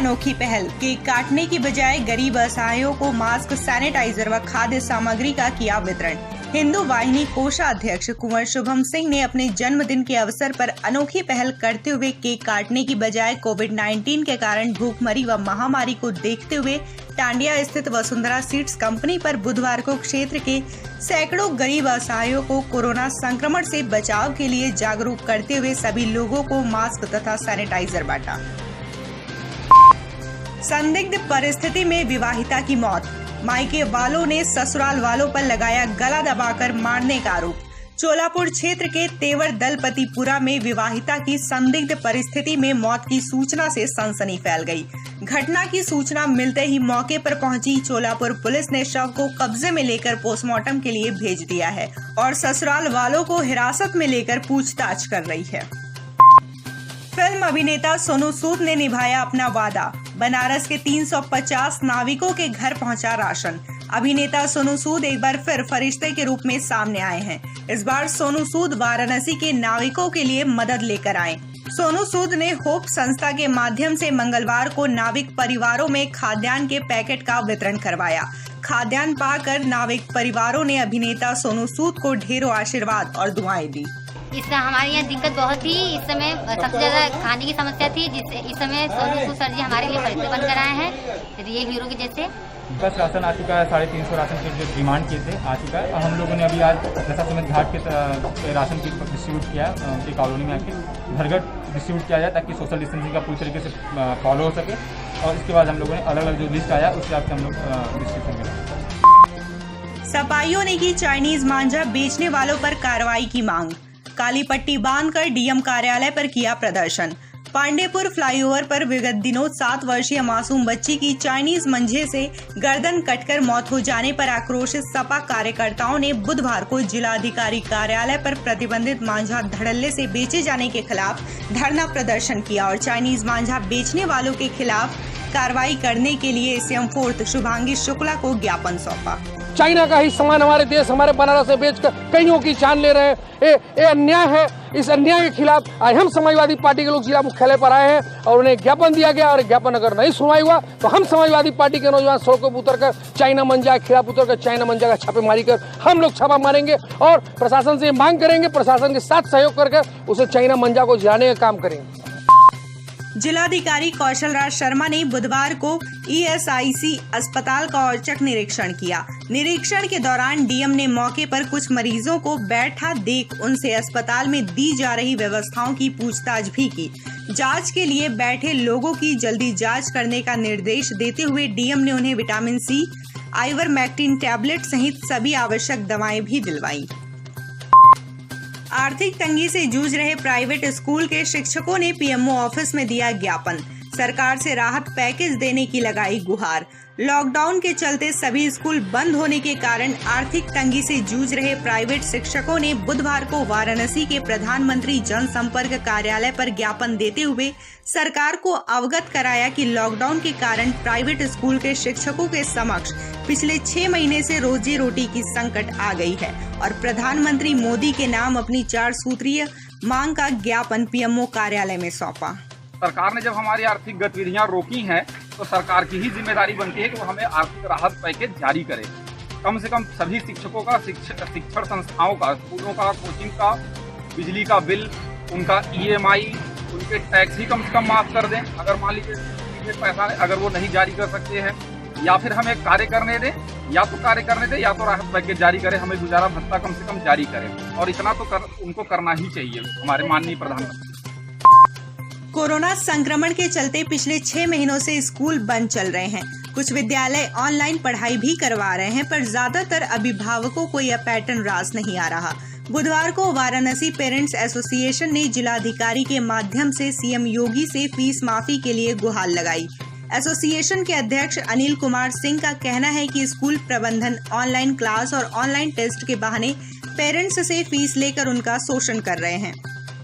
अनोखी पहल, केक काटने की बजाय गरीब असहायों को मास्क, सैनिटाइजर व खाद्य सामग्री का किया वितरण। हिंदू वाहिनी कोषाध्यक्ष कुंवर शुभम सिंह ने अपने जन्मदिन के अवसर पर अनोखी पहल करते हुए केक काटने की बजाय कोविड-19 के कारण भूखमरी व महामारी को देखते हुए टांडिया स्थित वसुंधरा सीड्स कंपनी पर बुधवार को क्षेत्र के सैकड़ों गरीब असहायों को कोरोना संक्रमण से बचाव के लिए जागरूक करते हुए सभी लोगों को मास्क तथा सैनिटाइजर बांटा। संदिग्ध परिस्थिति में विवाहिता की मौत, मायके वालों ने ससुराल वालों पर लगाया गला दबाकर मारने का आरोप। चोलापुर क्षेत्र के तेवर दलपतिपुरा में विवाहिता की संदिग्ध परिस्थिति में मौत की सूचना से सनसनी फैल गई। घटना की सूचना मिलते ही मौके पर पहुंची चोलापुर पुलिस ने शव को कब्जे में लेकर पोस्टमार्टम के लिए भेज दिया है और ससुराल वालों को हिरासत में लेकर पूछताछ कर रही है। फिल्म अभिनेता सोनू सूद ने निभाया अपना वादा, बनारस के 350 नाविकों के घर पहुंचा राशन। अभिनेता सोनू सूद एक बार फिर फरिश्ते के रूप में सामने आए हैं। इस बार सोनू सूद वाराणसी के नाविकों के लिए मदद लेकर आए। सोनू सूद ने होप संस्था के माध्यम से मंगलवार को नाविक परिवारों में खाद्यान्न के पैकेट का वितरण करवाया। खाद्यान्न पाकर नाविक परिवारों ने अभिनेता सोनू सूद को ढेरों आशीर्वाद और दुआएं दी। इससे हमारे यहाँ दिक्कत बहुत थी। इस समय सबसे ज्यादा खाने की समस्या थी, जिससे इस समय सोनू सूद सर जी हमारे लिए फरिश्ते बनकर आए हैं, रियल हीरो के जैसे। बस राशन आ चुका है, 350 राशन के जो डिमांड किए थे आ चुका है। और हम लोगों ने अभी आज दशाश्वमेध घाट के राशन की डिस्ट्रीब्यूट किया उनकी कॉलोनी में आके घर घर डिस्ट्रीब्यूट किया जाए ताकि सोशल डिस्टेंसिंग का पूरी तरीके से फॉलो हो सके। और इसके बाद हम लोगों ने अलग अलग जो लिस्ट आया उसके हिसाब से हम लोग डिस्ट्रीब्यूशन करें। सपाइयों ने की चाइनीज मांझा बेचने वालों पर कार्रवाई की मांग, काली पट्टी बांधकर डीएम कार्यालय पर किया प्रदर्शन। पांडेपुर फ्लाईओवर पर विगत दिनों 7 वर्षीय मासूम बच्ची की चाइनीज मंझे से गर्दन कटकर मौत हो जाने पर आक्रोशित सपा कार्यकर्ताओं ने बुधवार को जिलाधिकारी कार्यालय पर प्रतिबंधित मांझा धड़ल्ले से बेचे जाने के खिलाफ धरना प्रदर्शन किया और चाइनीज मांझा बेचने वालों के खिलाफ कार्रवाई करने के लिए सीएम फोर्थ शुभांगी शुक्ला को ज्ञापन सौंपा। चाइना का ही सामान हमारे देश, हमारे बनारस से बेचकर कईयों की जान ले रहे हैं। ये अन्याय है। इस अन्याय के खिलाफ आज हम समाजवादी पार्टी के लोग जिला मुख्यालय पर आए हैं और उन्हें ज्ञापन दिया गया। और ज्ञापन अगर नहीं सुनवाई हुआ तो हम समाजवादी पार्टी के नौजवान सड़कों पर उतरकर चाइना मंजा के खिलाफ उतरकर चाइना मंजा का छापेमारी कर हम लोग छापा मारेंगे और प्रशासन से मांग करेंगे, प्रशासन के साथ सहयोग करके उसे चाइना मंजा को जिलाने का काम करेंगे। जिलाधिकारी कौशल राज शर्मा ने बुधवार को ईएसआईसी अस्पताल का औचक निरीक्षण किया। निरीक्षण के दौरान डीएम ने मौके पर कुछ मरीजों को बैठा देख उनसे अस्पताल में दी जा रही व्यवस्थाओं की पूछताछ भी की। जांच के लिए बैठे लोगों की जल्दी जांच करने का निर्देश देते हुए डीएम ने उन्हें विटामिन सी, आइवरमेक्टिन टैबलेट सहित सभी आवश्यक दवाएं भी दिलवाई। आर्थिक तंगी से जूझ रहे प्राइवेट स्कूल के शिक्षकों ने पीएमओ ऑफिस में दिया ज्ञापन, सरकार से राहत पैकेज देने की लगाई गुहार। लॉकडाउन के चलते सभी स्कूल बंद होने के कारण आर्थिक तंगी से जूझ रहे प्राइवेट शिक्षकों ने बुधवार को वाराणसी के प्रधानमंत्री जनसंपर्क कार्यालय पर ज्ञापन देते हुए सरकार को अवगत कराया कि लॉकडाउन के कारण प्राइवेट स्कूल के शिक्षकों के समक्ष पिछले 6 महीने से रोजी रोटी की संकट आ गई है और प्रधानमंत्री मोदी के नाम अपनी 4 सूत्रीय मांग का ज्ञापन पीएमओ कार्यालय में सौंपा। सरकार ने जब हमारी आर्थिक गतिविधियां रोकी हैं तो सरकार की ही जिम्मेदारी बनती है कि वो हमें आर्थिक राहत पैकेज जारी करे। कम से कम सभी शिक्षकों का, शिक्षण संस्थाओं का, स्कूलों का, कोचिंग का, बिजली का बिल, उनका ईएमआई, उनके टैक्स ही कम से कम माफ कर दें। अगर मान लीजिए पैसा अगर वो नहीं जारी कर सकते हैं या फिर हमें कार्य करने दें, या तो कार्य करने दें या तो राहत पैकेज जारी करें, हमें गुजारा भत्ता कम से कम जारी करें। और इतना तो उनको करना ही चाहिए हमारे माननीय प्रधानमंत्री। कोरोना संक्रमण के चलते पिछले 6 महीनों से स्कूल बंद चल रहे हैं। कुछ विद्यालय ऑनलाइन पढ़ाई भी करवा रहे हैं, पर ज्यादातर अभिभावकों को यह पैटर्न रास नहीं आ रहा। बुधवार को वाराणसी पेरेंट्स एसोसिएशन ने जिलाधिकारी के माध्यम से सीएम योगी से फीस माफी के लिए गुहार लगाई। एसोसिएशन के अध्यक्ष अनिल कुमार सिंह का कहना है कि स्कूल प्रबंधन ऑनलाइन क्लास और ऑनलाइन टेस्ट के बहाने पेरेंट्स से फीस लेकर उनका शोषण कर रहे हैं।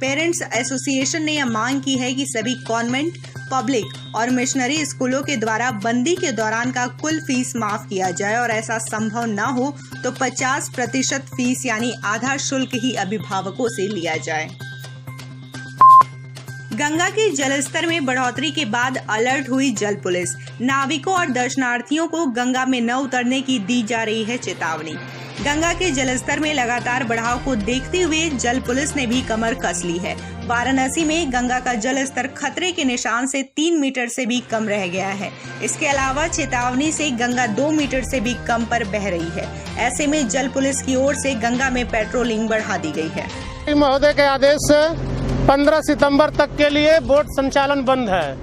पेरेंट्स एसोसिएशन ने यह मांग की है कि सभी कॉन्वेंट, पब्लिक और मिशनरी स्कूलों के द्वारा बंदी के दौरान का कुल फीस माफ किया जाए और ऐसा संभव न हो तो 50% फीस यानी आधा शुल्क ही अभिभावकों से लिया जाए। गंगा के जलस्तर में बढ़ोतरी के बाद अलर्ट हुई जल पुलिस। नाविकों और दर्शनार्थियों को गंगा में न उतरने की दी जा रही है चेतावनी। गंगा के जलस्तर में लगातार बढ़ाव को देखते हुए जल पुलिस ने भी कमर कस ली है। वाराणसी में गंगा का जलस्तर खतरे के निशान से 3 मीटर से भी कम रह गया है। इसके अलावा चेतावनी से गंगा 2 मीटर से भी कम पर बह रही है। ऐसे में जल पुलिस की ओर से गंगा में पेट्रोलिंग बढ़ा दी गई है। महोदय के आदेश से 15 सितंबर तक के लिए बोट संचालन बंद है।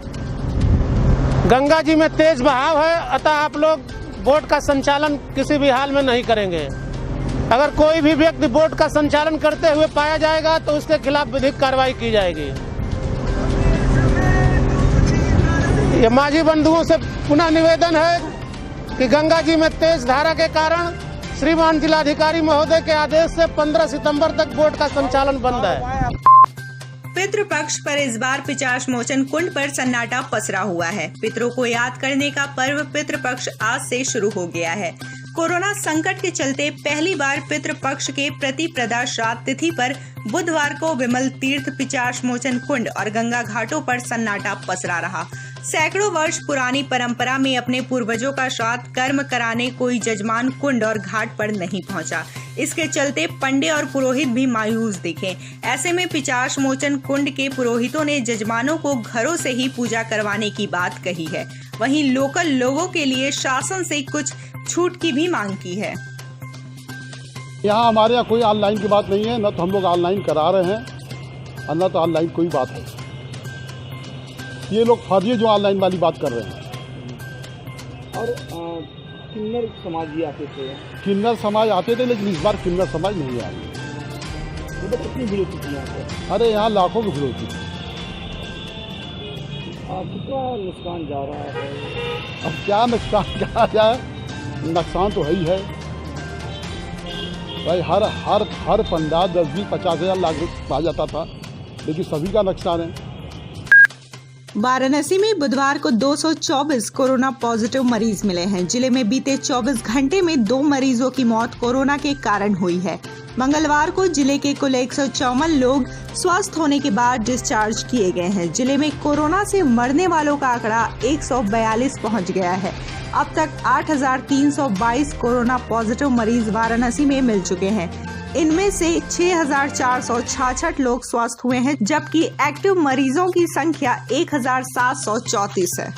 गंगा जी में तेज बहाव है, अतः आप लोग बोट का संचालन किसी भी हाल में नहीं करेंगे। अगर कोई भी व्यक्ति बोट का संचालन करते हुए पाया जाएगा तो उसके खिलाफ विधिक कार्रवाई की जाएगी। ये माझी बंधुओं से पुनः निवेदन है कि गंगा जी में तेज धारा के कारण श्रीमान जिलाधिकारी महोदय के आदेश से 15 सितंबर तक बोट का संचालन बंद है। पितृपक्ष पर इस बार पिचाश मोचन कुंड पर सन्नाटा पसरा हुआ है। पितरों को याद करने का पर्व पितृपक्ष आज से शुरू हो गया है। कोरोना संकट के चलते पहली बार पितृपक्ष के प्रतिप्रदा श्राद्ध तिथि पर बुधवार को विमल तीर्थ पिचाश मोचन कुंड और गंगा घाटों पर सन्नाटा पसरा रहा। सैकड़ों वर्ष पुरानी परंपरा में अपने पूर्वजों का श्राद्ध कर्म कराने कोई जजमान कुंड और घाट पर नहीं पहुंचा। इसके चलते पंडे और पुरोहित भी मायूस दिखे। ऐसे में पिचाश मोचन कुंड के पुरोहितों ने जजमानों को घरों से ही पूजा करवाने की बात कही है। वहीं लोकल लोगों के लिए शासन से कुछ छूट की भी मांग की है। यहाँ हमारे यहाँ कोई ऑनलाइन की बात नहीं है, न तो हम लोग ऑनलाइन करा रहे हैं और न तो ऑनलाइन कोई बात है। ये लोग फर्जी जो ऑनलाइन वाली बात कर रहे हैं। और किन्नर समाज भी आते थे। किन्नर समाज आते थे, लेकिन इस बार किन्नर समाज नहीं आए। तो कितनी भीड़ होती थी यहाँ पर? अरे यहाँ लाखों की भीड़ होती थी। कितना नुकसान जा रहा है? अब क्या नुकसान कहा जाए, नुकसान तो है ही है भाई। हर पंडाल 10-20-50 हज़ार लाख पा जाता था, लेकिन सभी का नुकसान है। वाराणसी में बुधवार को 224 कोरोना पॉजिटिव मरीज मिले हैं। जिले में बीते 24 घंटे में 2 मरीजों की मौत कोरोना के कारण हुई है। मंगलवार को जिले के कुल 154 लोग स्वस्थ होने के बाद डिस्चार्ज किए गए हैं। जिले में कोरोना से मरने वालों का आंकड़ा 142 पहुंच गया है। अब तक 8,322 कोरोना पॉजिटिव मरीज वाराणसी में मिल चुके हैं। इनमें से 6,466 लोग स्वस्थ हुए हैं, जबकि एक्टिव मरीजों की संख्या 1,734 है।